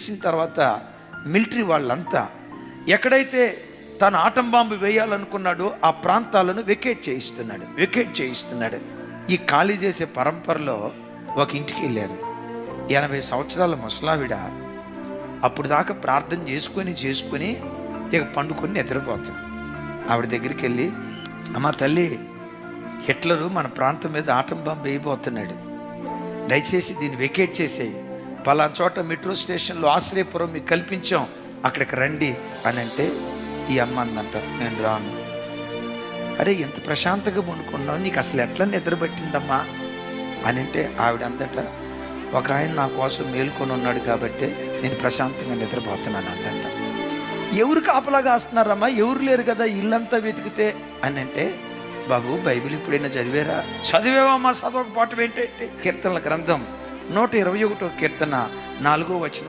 తెలిసిన తర్వాత మిలిటరీ వాళ్ళంతా ఎక్కడైతే తను ఆటం బాంబు వేయాలనుకున్నాడో ఆ ప్రాంతాలను వెకేట్ చేయిస్తున్నాడు. ఈ ఖాళీ చేసే పరంపరలో ఒక ఇంటికి వెళ్ళారు. 80 సంవత్సరాల ముసలావిడ అప్పుడు దాకా ప్రార్థన చేసుకొని ఇక పండుకొని నిద్రపోతాం. ఆవిడ దగ్గరికి వెళ్ళి, అమ్మ తల్లి, హిట్లరు మన ప్రాంతం మీద ఆటం బాంబు వేయబోతున్నాడు, దయచేసి దీన్ని వెకేట్ చేసేయి, పలానా చోట మెట్రో స్టేషన్లో ఆశ్రయపురం మీకు కల్పించాం, అక్కడికి రండి అని అంటే ఈ అమ్మ అందంట, నేను రాను. అరే ఎంత ప్రశాంతంగా పండుకున్నావు, నీకు అసలు ఎట్లా నిద్ర పట్టిందమ్మా అని అంటే ఆవిడ అందట, ఒక ఆయన నా కోసం మేల్కొని ఉన్నాడు కాబట్టి నేను ప్రశాంతంగా నిద్రపోతున్నాను అందంట. ఎవరు కాపలాగా వస్తున్నారమ్మా, ఎవరు లేరు కదా ఇల్లంతా వెతికితే అని అంటే, బాబు బైబిల్ ఎప్పుడైనా చదివేవమ్మా, చదవక పాఠం ఏంటంటే కీర్తనల గ్రంథం 121 కీర్తన 4వ వచనం.